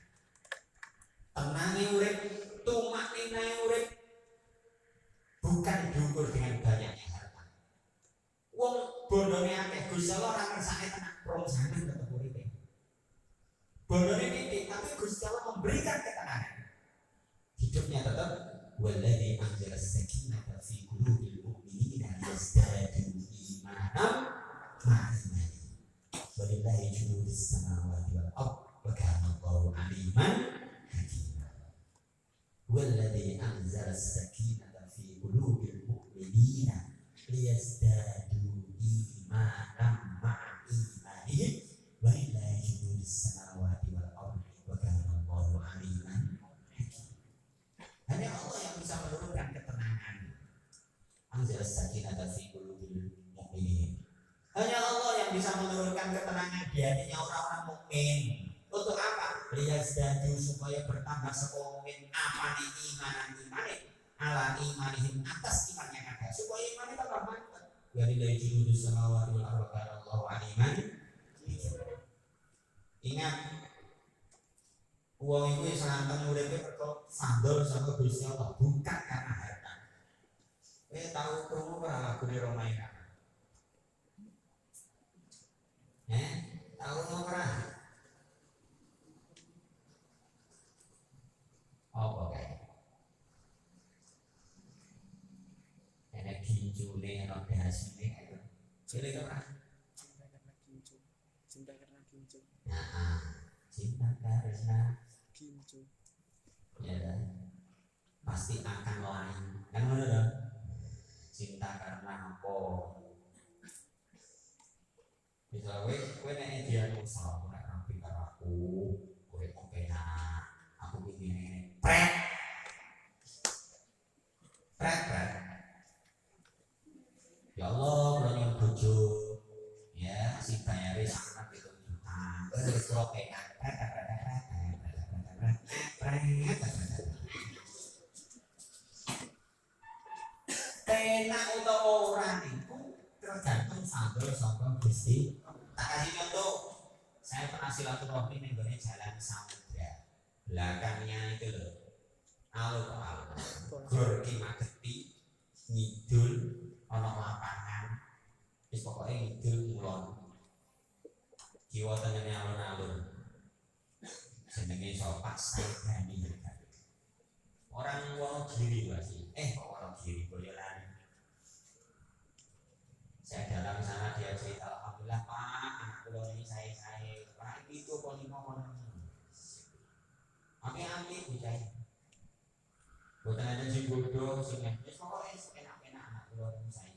Tenange urip, tumakninahe urip. Bukan diukur dengan banyaknya harta. Wong bondone akeh Gusti Allah ora ngersake tenan prongsangan tetep uripe. Bondone titik tapi Gusti Allah memberikan ketenangan. Hidupnya tetap waladzi anzala as-sakinata fi qulubil mu'minina liyazdadu imanan ma'a imanihim. Walillahi junudus samawati wal ardh wa kana Allahu 'aliman hakima. Waladzi anzala as-sakinata qulubil mu'minina liyazdadu imanan ma'a imanihim wa lillahi junudus samawati wal ardi wa kana Allahu 'aliman hakim. Hanya Allah yang bisa menurunkan ketenangan. Anzala sakinata fi qulubil mu'minin. Hanya Allah yang bisa menurunkan ketenangan di hatinya orang-orang mukmin. Untuk apa? Liyazdadu supaya bertambah sapa mukmin apa imanan ala imanihim atas iman yang ada supaya imannya tambah mantap. Walillahi junudus samawati wal ardi kana Allahu 'aliman. Ingat uang itu sangat uripe perkara sandal sama Gusti Allah bukan karena harta. Tahu krungu ora lagu Romaika? Tahu ora? Apa kae? Ginjune ana dasine itu. Cilik ora? Cinta karena ginju. Nah, cinta karena ginju. Ya, pasti akan lain. Kan ngono to? Cinta karena apa? Misal kowe nek diagnosa ora rapi karo aku, kowe kok penak. Aku pengin ngene. Pret. Ya Allah, kalau yang bojo ya masih bayarin sangat itu juta. Terus kalau pegang enak utawa ora niku tergantung sambel saka Gusti. Tak kasih contoh. Saya pernah silaturahmi ning gone jalan Samudra. Belakangnya itu loh. Alur-alur. Gor Ki Mageti ngidul ana lapangan. Wis pokoke ngidul mulon. Kiwa tengene alun-alun. Jenenge Sopak Saidani. Orang Wonogiri masih. Wonogiri Boyolali. Saya dalam sana dia cerita, alhamdulillah Pak, anak kula ini saya Pak itu polimo kono. Ami dicai. Boten ada sing bodoh sing wis pokoke enak-enak anak kula ini saya.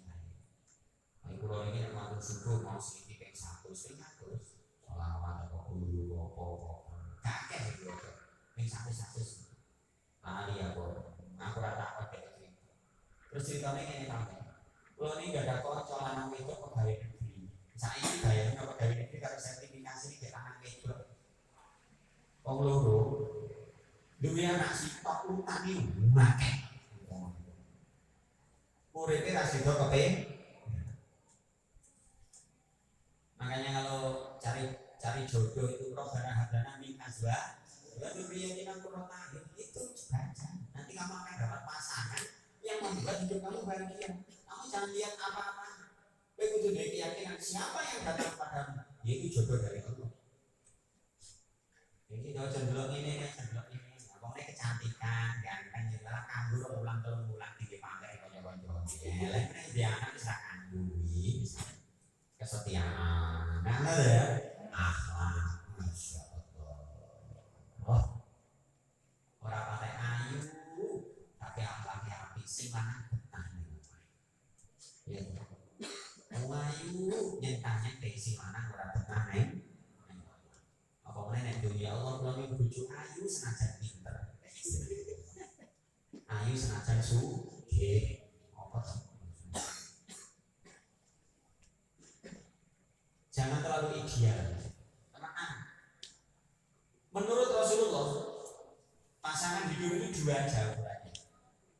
Anak kula iki nek matur subuh mau sithik ping 100 ping 100. Selawat kok guru apa-apa. Kakek iki ping 100. Ali aku ora takut dek. Terus ceritanya ngene ta. Kulo ini gak ada kocok lanang wedok pegawai negeri. Saiki bayarnya pegawai negeri kalau sertifikasi ini ke tangan wedok. Wong loro duwe anak sitok utangi akeh. Uripe ra sida kepen. Makanya kalau cari jodoh itu rohana min azwa. Lalu keyakinan kurang itu baca. Nanti kamu akan dapat pasangan yang membuat hidup kamu bahagia. Kamu jangan lihat apa-apa. Begitu dari keyakinan siapa yang datang padamu, yaitu jodoh dari Allah. Jadi kalau cenderung ini. Pokoknya kecantikan, ganteng, jelas kabur, ulang-ulang di pantai konco-konco. Lainnya dia anak bisa kandung, kesetiaan, mana ya? Akhlak, masya Allah. Orang pakai ayu, tapi akhlaknya api sih mana betah nih. Ya, ayu nyentanya dari si mana orang betah nih. Apa mana nih dunia Allah belum bujuk ayu senajan pinter, ayu senajan suge, apa? Jangan terlalu ideal. Menurut Rasulullah, pasangan hidup itu dua aja ukurannya.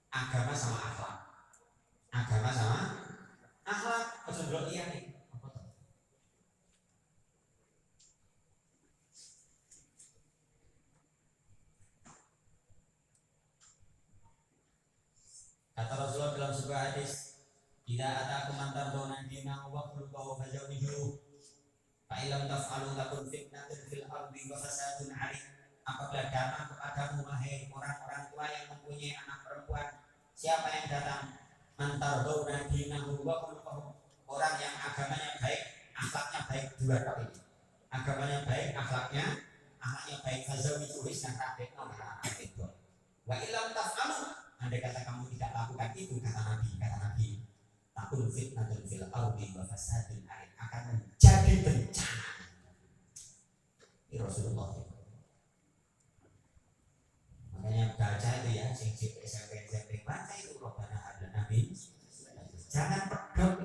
Agama sama akhlak. Agama sama akhlak. Kecenderung iya nih. Apa tuh? Kata Rasulullah dalam sebuah hadis, "Idza ataakum man tardawna dinahu wa khuluquhu fazawwijuhu." Fa'ilam taf'alu takun fitnatun fil ardi wa fasadun 'arid. Apabila datang kepadamu wahai orang-orang tua yang mempunyai anak perempuan, siapa yang datang? Mantardawna dinahu wa khuluquhu. Orang yang agamanya baik, akhlaknya baik, dua kali. Agamanya baik, akhlaknya baik. Fazawwijuhu dan rabekno itu. Wa ilam taf'alu, andai kata kamu tidak lakukan itu, kata Nabi, takun fitnatun fil ardi wa fasadun 'arid, akan menjadi bencana. Ini Rasulullah. Makanya baca itu ya, SMP baca itu Rabbana hab lana min. Jangan pedot.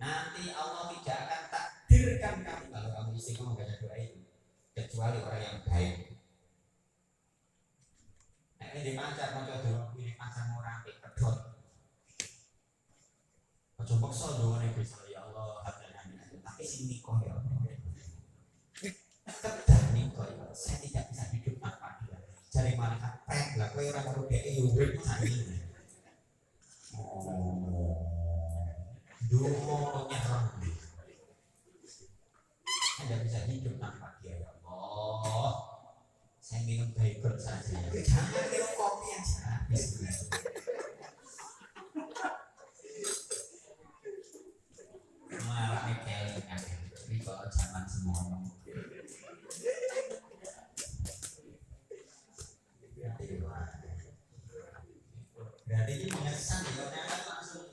Nanti Allah tidak akan takdirkan kamu kalau kamu istiqomah membaca doa itu, kecuali orang yang baik. Nah, ini dimancar doa ini pacar orang pedot. Ojo paksa doa ini bisa ya Allah hab lana min. Tapi sini kok ya. Kedah nih kok ya. Saya tidak bisa hidup tanpa dia. Cari malaikat pek lah, kowe ora karo dhek urip sani. Dungo nyerang. Anda bisa hidup tanpa dia ya Allah. Saya minum Baygon saja. Jangan minum kopi aja. Malah nih kelingan. Ini kalau zaman semono. Berarti ini mengesan kalau nyata langsung.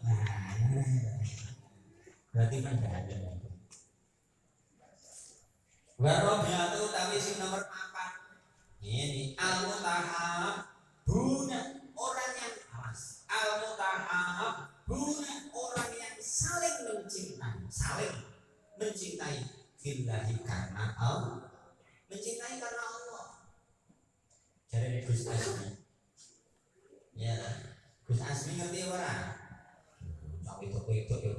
Berarti mendadak. Warobiatu tapi si nomor 4. Ini al-mutahab buna orang yang awas. Al-mutahab buna orang yang saling mencintai billahi karena Allah. Mencintai karena Allah. Jadi Gus Asmi. Ya, Gus Asmi ngerti orang. itu ya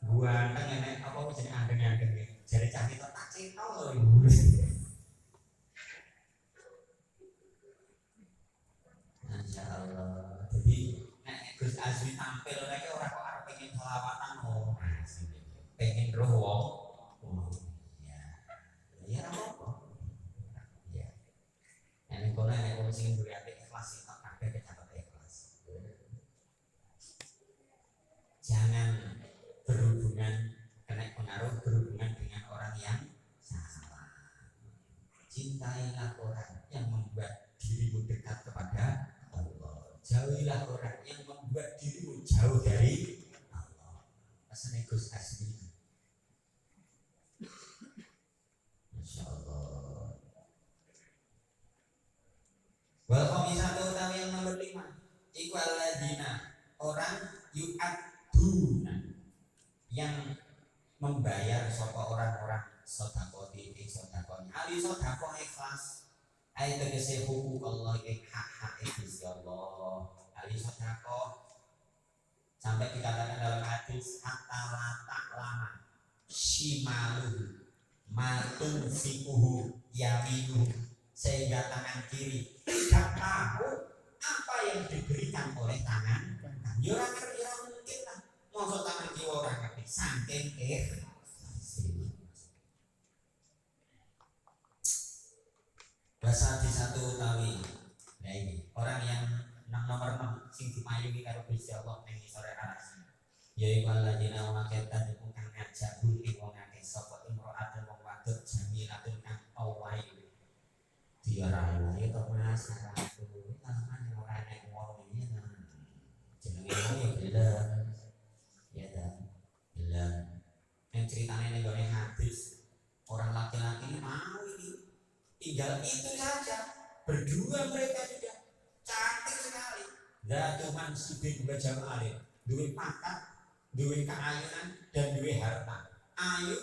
gua nenek apa jadi andeng-andeng jadi cah itu tak cetol lho. Masya Allah. Jadi nek Gus Azmi tampil nek ora kok arep pengen selawatan pengen roh wong. Ya apa-apa. Ya. Nek kono nek wong sing duwe ati ikhlas tak kabeh kecatet ikhlas. Jangan berhubungan kena pengaruh berhubungan dengan orang yang salah. Cintailah orang yang membuat dirimu dekat kepada Allah. Jauhilah orang yang membuat dirimu jauh dari Allah. Asal Gus Azmi. Masya Allah. Wal khamisatu utawi yang nomor 5 iku alladzina orang yu'adduna yang membayar sapa orang-orang sedekah di sedekahnya. Ali sedekah ikhlas. Ai tegese hukuk Allah iki hak-hak Gusti Allah. Ali sedekah sampai dikatakan dalam hadis hatta la ta'lama shimalu matun fiquhu yaminu sehingga tangan kiri tidak tahu apa yang diberikan oleh tangan. Ya ora mungkin lah. Mosok tangan kiwa ora ngerti saking bahasa di satu utawi. Nah ini orang yang nomor 6 sing dimayungi karo Gusti Allah ning sore aras. Ya iku alladzina wa kaitan kang ngajak bulih wong akeh sapa imro'atun wong wadon jamilatun kang awayu. Diarani ya to Mas aku taman ora nek wong iki jenenge ya bener. Ya dah. Bilang yang ceritanya ning gone hadis orang laki-laki ini mau ini tinggal itu saja berdua mereka sudah cantik sekali. Zatuman sudin bajam alim duwe pangkat duwe keayunan dan duwe harta. Ayu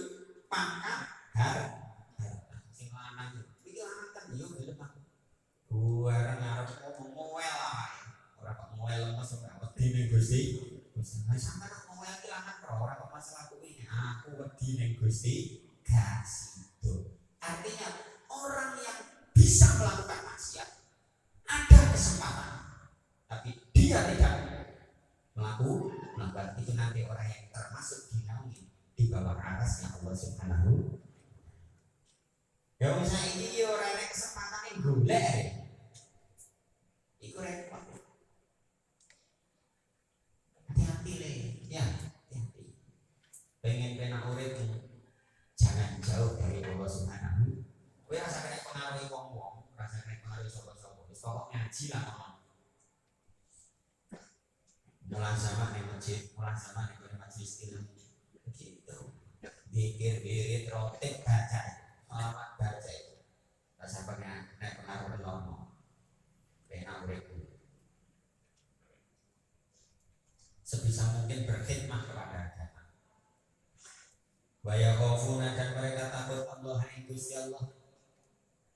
pangkat harta sing lanang iki lanang kan yo gelem aku buareng arep ngomong ngowel ae ora kok ngowel lemes ora wedi ning Gusti. Sampai aku ngomong iki lanang ora kok masalah kuwi aku wedi ning Gusti gak sido. Artinya orang yang bisa melakukan maksiat ada kesempatan tapi dia tidak melakukan itu nanti orang yang termasuk dinaungi di bawah arasnya Allah Subhanahu. Ya misalnya ini orang yang kesempatan yang golek iku repot. Hati-hati le ya hati-hati. Pengen penak urip jangan jauh dari Allah Subhanahu. Kowe rasa kena pengaruhi wong-wong, rasa kena pengaruhi sapa-sapa. Wis pokok ngaji lah ngono. Mulai zaman ning masjid, mulai zaman ning majelis ilmu. Begitu. Dikir wirid rotip baca. Selamat baca. Rasa kena pengaruh lomo. Penak urip. Sebisa mungkin berkhidmat kepada agama. Wa yakhafuna dan mereka takut Allah ing Gusti Allah.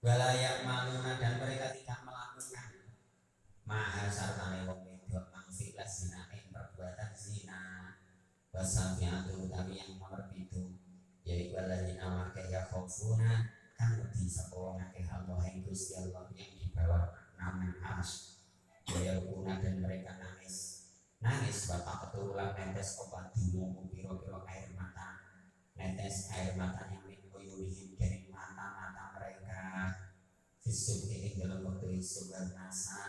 Walayak maluna dan mereka tidak melakukan mahal sartane wong wedok mangfilah zina ing perbuatan zina. Wasafiatu tapi yang nomor 7 yaitu alladzina maka yakhafuna kang wedi sapa wong akeh Allah ing Gusti Allah yang di bawah naungan arsy. Wayakuna dan mereka nangis bapak keturunan netes obat dulu piro-piro air mata netes air mata yang minuyuhim dari mata-mata mereka fisuk ini dalam waktu sugar nasa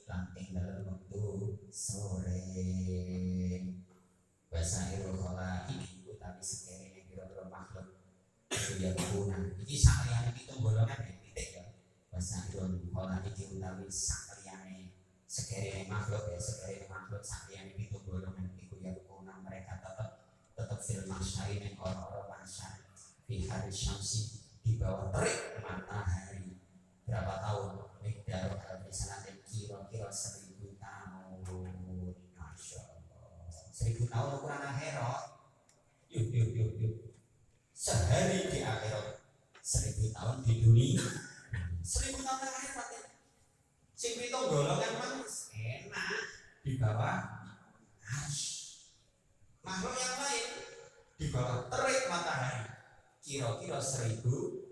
lanting dalam waktu sore bahasa irokola ini tapi sekiranya piro-piro makhluk itu yang guna ini saklian itu golongan yang titik ya bahasa irokola ini utawi saklian sekiranya makhluk ya sekiranya makhluk saklian itu golongan itu yang guna mereka tetap film masyari dan orang-orang bangsa di hari syamsi di bawah terik matahari berapa tahun mikdar di sana dan kira-kira 1000 tahun. Masya Allah 1000 tahun ukuran akhirat yuk sehari di akhirat 1000 tahun di dunia 1000 tahun akhirat Sing pitung golongan mang enak di bawah arsy. Makhluk yang lain di bawah terik matahari kira-kira 1000